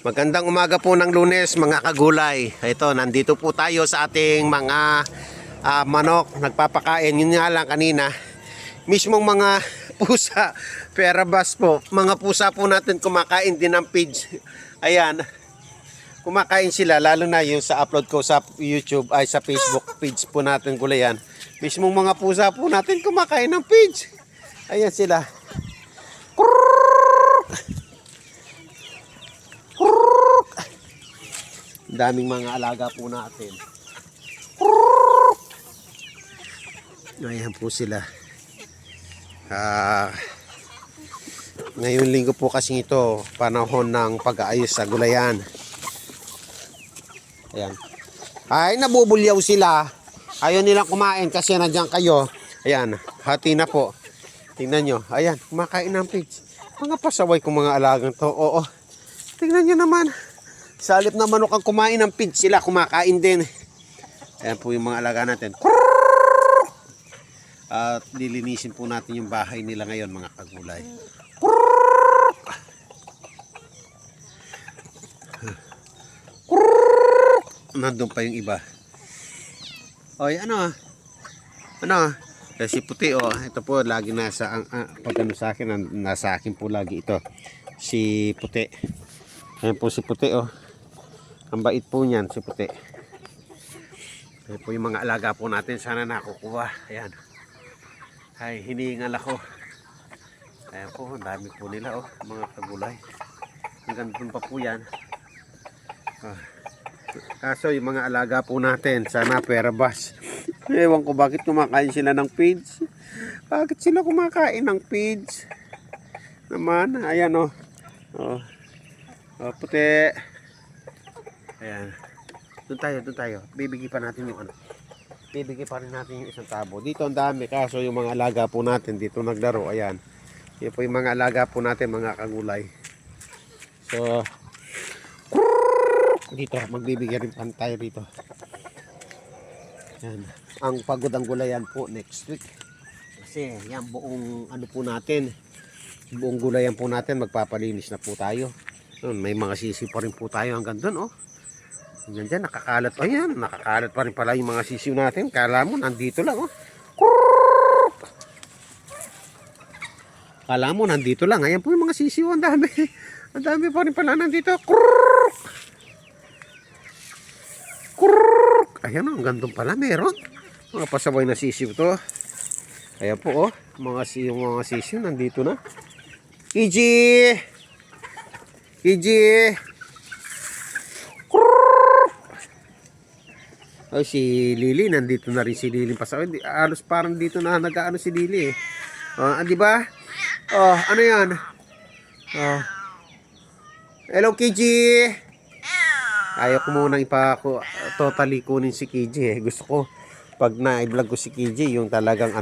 Magandang umaga po ng Lunes mga kagulay. Ito, nandito po tayo sa ating mga manok. Nagpapakain. Yun nga lang kanina. Mismong mga pusa, perabas po. Mga pusa po natin kumakain din ng feeds. Ayan. Kumakain sila. Lalo na yung sa upload ko sa YouTube ay sa Facebook feeds po natin gulayan. Mismong mga pusa po natin kumakain ng feeds. Ayan sila. Daming mga alaga po natin. Ayan po sila. Ngayon linggo po kasi ito, panahon ng pag-aayos sa gulayan. Ayan. Ay, nabubulyaw sila. Ayaw nilang kumain kasi nandiyan kayo. Ayan, hati na po. Tingnan nyo. Ayan, kumakain ng pigs. Mga pasaway kong mga alagang to. Oo. Tingnan nyo naman. Sa halip na manok ang kumain ng pigs, sila kumakain din. Ayan po yung mga alaga natin. At lilinisin po natin yung bahay nila ngayon mga kagulay. Nandun pa yung iba. Oy, ano? Si puti ito po lagi nasa pag ano sa akin, nasa akin po lagi ito. Si puti. Ayan po si puti Ang bait po niyan si puti. Ayan po yung mga alaga po natin, sana nakukuha. Ayan. Ay, hinihingal ako. Ayan po, ang dami po nila mga kagulay. Hanggang dun pa po yan. Kaso yung mga alaga po natin, sana perabas. Ewan ko bakit kumakain sila ng feeds. Bakit sila kumakain ng feeds? Naman, ayan puti. Ayan. Doon tayo. Bibigyan pa natin yung Bibigyan pa rin natin yung isang tabo. Dito ang dami, kaso yung mga alaga po natin dito naglaro. Ayan. Yan po yung mga alaga po natin, mga kagulay. So, dito, magbibigay rin tayo rito. Yan. Ang pagod ang gulayan po next week. Kasi yan buong po natin. Buong gulayan po natin, magpapalinis na po tayo. May mga sisi pa rin po tayo hanggang doon Yan dyan, nakakalat. Ayan, nakakalat pa rin pala yung mga sisiw natin. Kala mo, nandito lang Kala mo, nandito lang. Ayan po yung mga sisiw, ang dami. Ang dami pa rin pala nandito. Ayan ang gandong pala meron. Mga pasaway na sisiw to. Ayan po mga sisiw nandito na. Kiji! Ay, si Lily nandito na rin, si Lily pasaway. Alos parang dito na nag-aano si Lily di ba? Ano yan? Hello Kiji! Ayaw ko munang totally kunin si KJ Gusto ko pag na-vlog ko si KJ yung talagang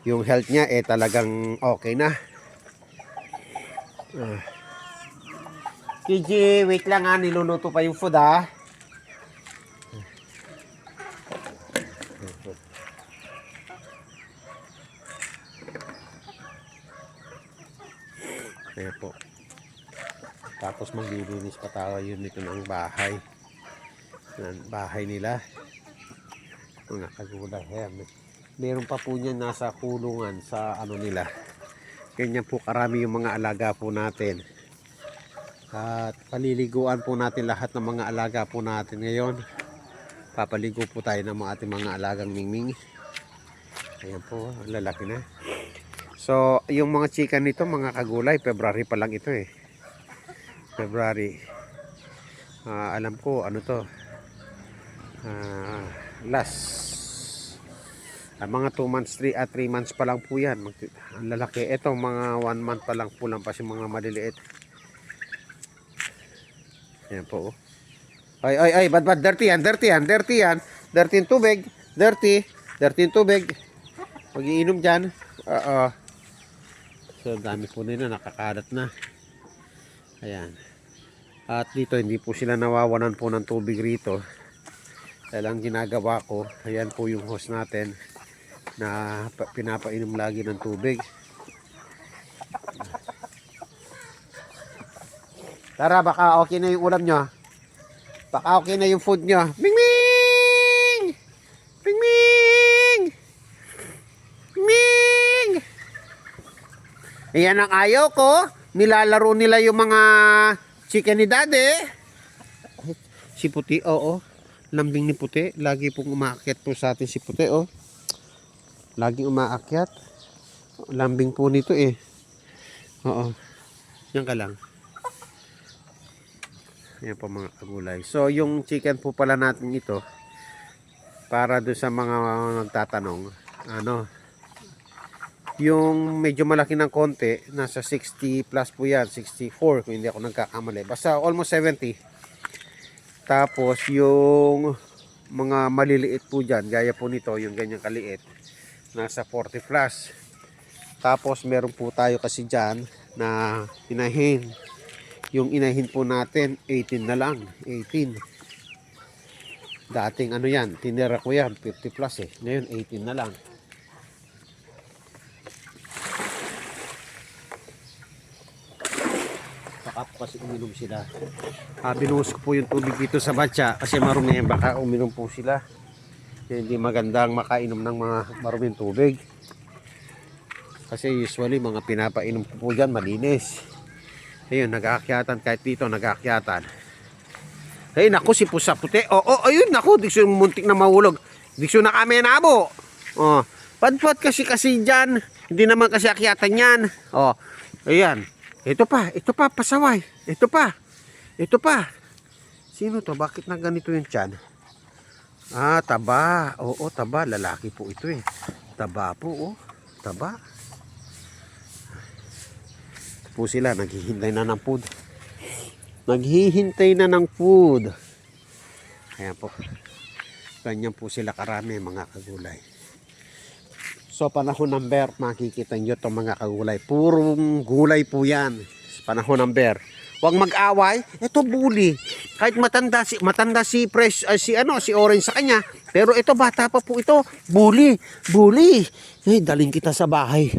yung health niya talagang okay na. KJ, wait lang niluluto pa yung food Ayan po. Tapos maglilinis pa tayo nito ng bahay. Bahay nila. Mga kagulay. Meron pa po niyan nasa kulungan sa nila. Ganyan po karami yung mga alaga po natin. At paliliguan po natin lahat ng mga alaga po natin ngayon. Papaligo po tayo ng ating mga alagang mingming. Ayan po, lalaki na. So, yung mga chicken nito, mga kagulay, February pa lang ito February. Alam ko to last mga 2 months 3 months pa lang po yan ang lalaki. Ito mga 1 month pa lang po lang pa yung mga maliliit. Ayan po ay bad dirty yan dirty yung tubig dirty yung tubig mag-iinom dyan. So dami po nila nakakalat na. Ayan. At dito hindi po sila nawawalan po ng tubig rito. Dahil ang ginagawa ko, ayan po yung hose natin na pinapainom lagi ng tubig. Tara, baka okay na yung ulam nyo. Baka okay na yung food nyo. Ming Ming! Ming Ming! Ming! Ayan ang ayaw ko. Nilalaro nila yung mga chicken ni Daddy. Si Puti, oo. Lambing ni Puti. Lagi pong umaakyat po sa atin si Puti, oh. Laging umaakyat. Lambing po nito eh. Oo. Yan ka lang. Yan po mga kagulay. So, yung chicken po pala natin ito, para doon sa mga nagtatanong, ano, yung medyo malaki ng konti, nasa 60 plus po yan, 64 kung hindi ako nagkakamali. Basta almost 70. Tapos, yung mga maliliit po dyan, gaya po nito, yung ganyan kaliit, nasa 40 plus. Tapos, meron po tayo kasi dyan na inahin. Yung inahin po natin, 18 na lang. 18. Dating ano yan, tinira ko yan, 50 plus eh. Ngayon, 18 na lang. Baka po kasi uminom sila. Binuhos ko po yung tubig dito sa batya kasi marumi. Baka uminom po sila. Hindi magandang makainom ng mga maruming tubig. Kasi usually mga pinapainom ko po dyan malinis. Ayun, nag-aakyatan. Kahit dito, nag-aakyatan. Ay, naku, si Pusa Puti. Ayun, naku, diksyon muntik na mahulog. Diksyon na kami nabo. Padpad kasi dyan. Hindi naman kasi akyatan yan. Ayan. Ito pa, pasaway. Ito pa. Sino to? Bakit na ganito yung tiyan? Taba. Oo, taba. Lalaki po ito eh. Taba po, Taba. Po sila, naghihintay na ng food. Naghihintay na ng food. Ayan po. Ganyan po sila karami mga kagulay. So panahon ng bear, makikita nyo itong mga kagulay. Purong gulay po yan. Panahon ng bear. Huwag mag-away. Ito bully. Kahit matanda si Fresh, si Orange sa kanya. Pero ito bata pa po ito. Bully. Daling kita sa bahay.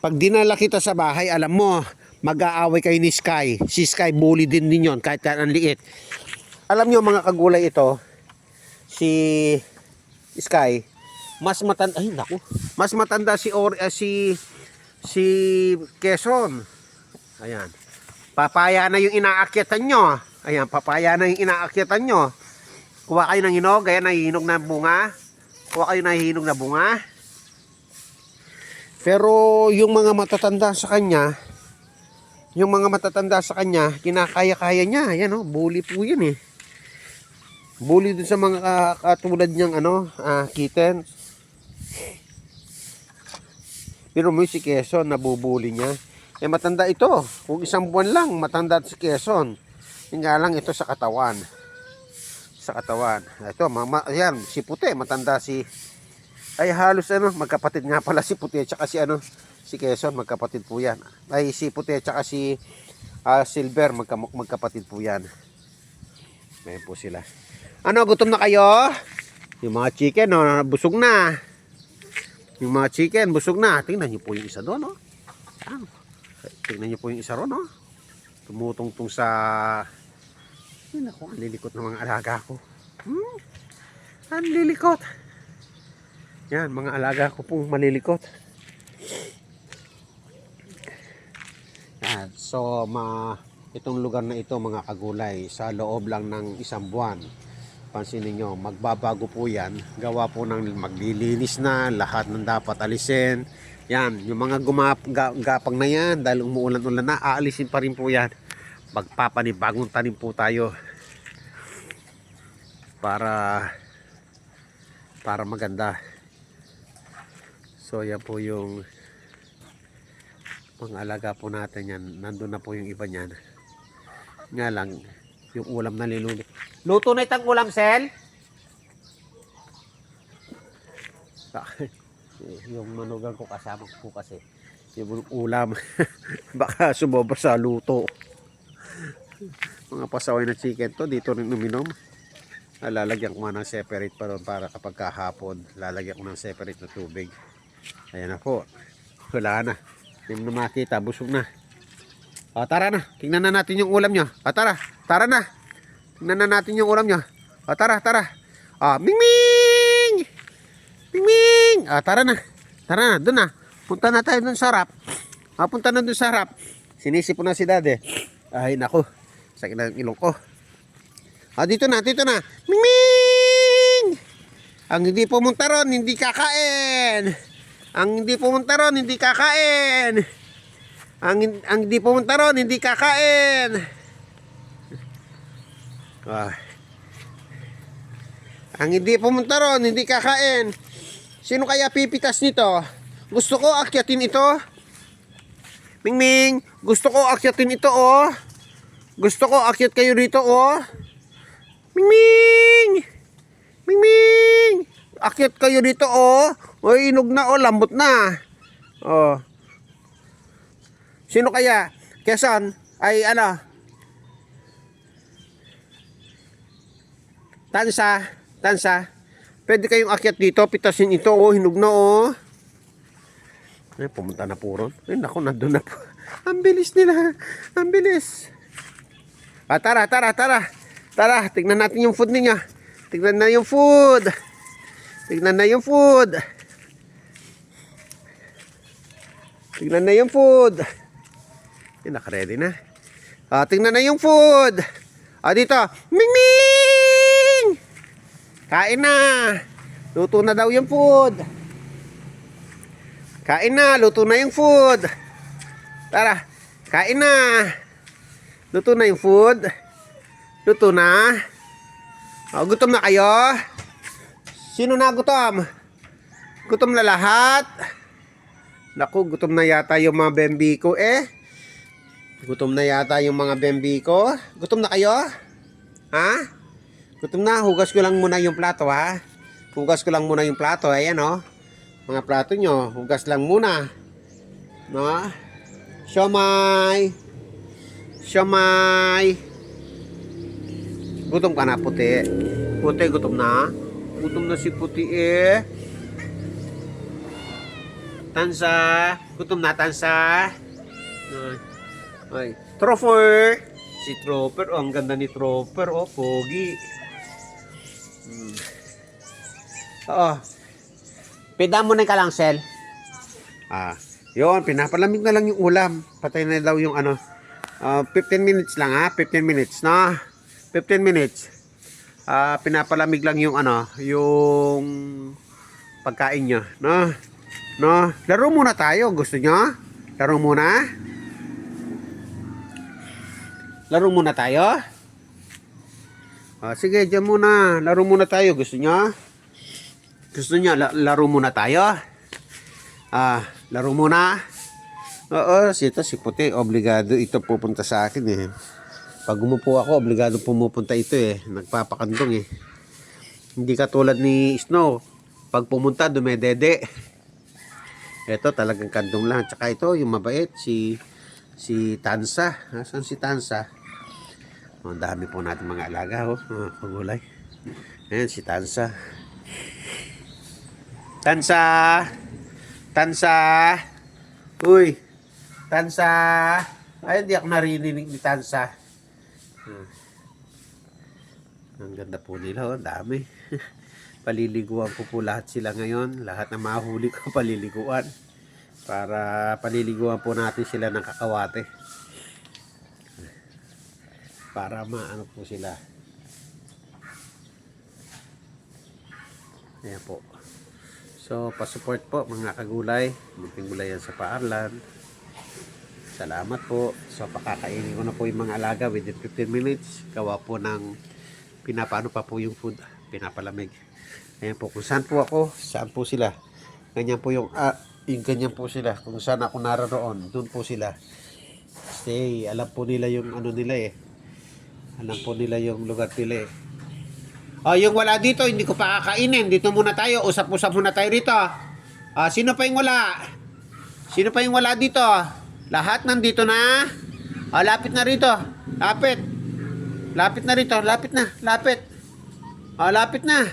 Pag dinala kita sa bahay, alam mo, mag-aaway kayo ni Sky. Si Sky, bully din yun, kahit ang liit. Alam nyo mga kagulay ito, si Sky, mas matanda si Quezon. Ayan. Papaya na yung inaakyatan nyo. Kuha kayo ng hinog, gaya nahihinog na bunga. Pero yung mga matatanda sa kanya, kinakaya-kaya niya. Ayan bully po yun eh. Bully dun sa mga katulad niyang kitten. Pero mo si Quezon, nabubuli niya. Matanda ito. Kung isang buwan lang, matanda si Quezon. Yung nga lang ito sa katawan. Ito, ayan, si Puti, matanda si... Ay halos magkapatid nga pala si Puti at saka si Quezon, magkapatid po yan. Ay si Puti at saka si Silver, magkapatid po yan. Ayan po sila. Gutom na kayo? Yung mga chicken, busog na. Tingnan nyo po yung isa doon, Tingnan nyo po yung isa ron, Tumutungtong sa... Ay naku, ang lilikot ng mga alaga ko. Ang lilikot. Yan, mga alaga ko pong malilikot. Yan, so itong lugar na ito mga kagulay, sa loob lang ng isang buwan, pansinin nyo, magbabago po yan. Gawa po ng maglilinis na, lahat ng dapat alisin. Yan, yung mga gapang na yan, dahil umuulan-ulan na, aalisin pa rin po yan. Magpapanibagong tanim po tayo. Para maganda. So yan po yung mga alaga po natin yan. Nandun na po yung iba niyan. Nga lang, yung ulam na niluto. Luto na itang ulam, Sel? Yung manugang ko kasama po kasi. Yung ulam. Baka sumobra sa luto. Mga pasaway na chicken to. Dito rin uminom. Lalagyan ko ng separate pa ron para kapag kahapon. Lalagyan ko ng separate na tubig. Ayan na po. Wala na. Hindi mo na makita. Busog na. O, tara na. Tingnan na natin yung ulam nyo. O, tara. Tara na. Tingnan na natin yung ulam nyo. O, tara, tara. O, Ming Ming! Ming Ming! O, tara na. Tara na, doon na. Punta na tayo doon sa harap. O, punta na doon sa harap. Sinisip po na si Dad eh. Ay, naku. Sakit na ang ilong ko. O, dito na, dito na. Ming Ming! Ang hindi pumunta ron, hindi kakain. Ang hindi pumunta ron, hindi kakain. Ang hindi pumunta ron, hindi kakain. Ang hindi pumunta ron, hindi kakain. Sino kaya pipitas nito? Gusto ko akyatin ito. Ming Ming, gusto ko akyatin ito, oh. Gusto ko akyat kayo rito, oh. Ming Ming! Ming Ming! Akyat kayo dito, oh. O, inog na, oh. Lambot na. Oh. Sino kaya? Quezon? Ay, ano? Tansa? Tansa? Pwede kayong akyat dito. Pitasin ito, oh. Hinog na, oh. Ay, pumunta na po ron. Ay, naku, nandun na po. Ang bilis nila. Ang bilis. Ah, tara, tara, tara. Tara, tignan natin yung food niya. Tignan na yung food. Tignan na yung food. Tignan na yung food. Ay, naka-ready na. Ah, tignan na yung food. Ah, dito. Ming Ming! Kain na. Luto na daw yung food. Kain na, luto na yung food. Tara, kain na. Luto na yung food. Luto na. O, gutom na kayo? Sino na gutom? Gutom na lahat? Naku, gutom na yata yung mga bembi ko eh. Gutom na yata yung mga bembi ko. Gutom na kayo? Ha? Gutom na, hugas ko lang muna yung plato ha. Hugas ko lang muna yung plato, ayan o. Mga plato nyo, hugas lang muna. No? Siomay. Siomay. Gutom ka na, puti. Puti, gutom na. Gutom na si puti eh. Tansa. Gutom na, Tansa. Ay. Trooper. Si Trooper. Oh, ang ganda ni Trooper. Oh, pogi. Oo. Pida mo na ka lang, Sel. Ah, yun, pinapalamig na lang yung ulam. Patay na daw yung ano. 15 minutes lang ha, 15 minutes na. 15 minutes. Pinapalamig lang yung ano, yung pagkain nyo, no? No, laro muna tayo, gusto nyo? Laro muna? Laro muna tayo? Sige, dyan muna. Laro muna tayo, gusto nyo? Gusto niya, laro muna tayo? Laro muna? Oo, si puti, obligado ito pupunta sa akin eh. Pag umupo ako, obligado pumupunta ito eh. Nagpapakandong eh. Hindi katulad ni Snow. Pag pumunta, dumedede. Ito talagang kandong lang. Tsaka ito, yung mabait, si Tansa. Saan si Tansa? Ang dami po natin mga alaga, oh. Mga kagulay. Ayan, si Tansa. Tansa! Tansa! Uy! Tansa! Ay, hindi ako narinig ni Tansa. Ang ganda po nila, oh. Dami. Paliliguan po lahat sila ngayon. Lahat na mahuli ko paliliguan. Para paliliguan po natin sila ng kakawate. Para maano po sila. Ayan po. So, pasupport po mga kagulay. Munting gulay yan sa Paarlan. Salamat po. So, pakakainin ko na po yung mga alaga within 15 minutes. Gawa po ng pinapano pa po yung food. Pinapalamig. Ayan po. Kung saan po ako, saan po sila. Ganyan po yung ganyan po sila. Kung saan ako naroon, doon po sila. Stay. Alam po nila yung ano nila eh. Alam po nila yung lugar nila eh. Yung wala dito, hindi ko pa kakainin. Dito muna tayo. Usap-usap muna tayo rito. Sino pa yung wala? Sino pa yung wala dito? Lahat nandito na. Lapit na rito. Lapit. Lapit na rito. Lapit na. Lapit. Lapit na.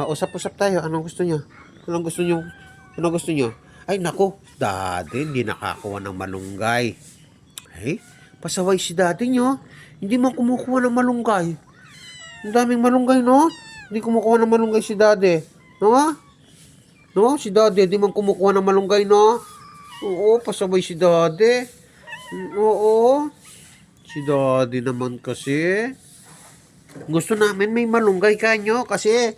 Usap-usap tayo. Anong gusto nyo? Anong gusto nyo? Anong gusto nyo? Ay, naku. Daddy, hindi nakakuha ng malunggay. Eh, pasaway si daddy nyo. Hindi man kumukuha ng malunggay. Ang daming malunggay, no? Hindi kumukuha ng malunggay si daddy. No? No? Si daddy, hindi man kumukuha ng malunggay, no? Oo, pasaway si daddy. Oo. Si daddy naman kasi. Gusto namin may malunggay kanyo kasi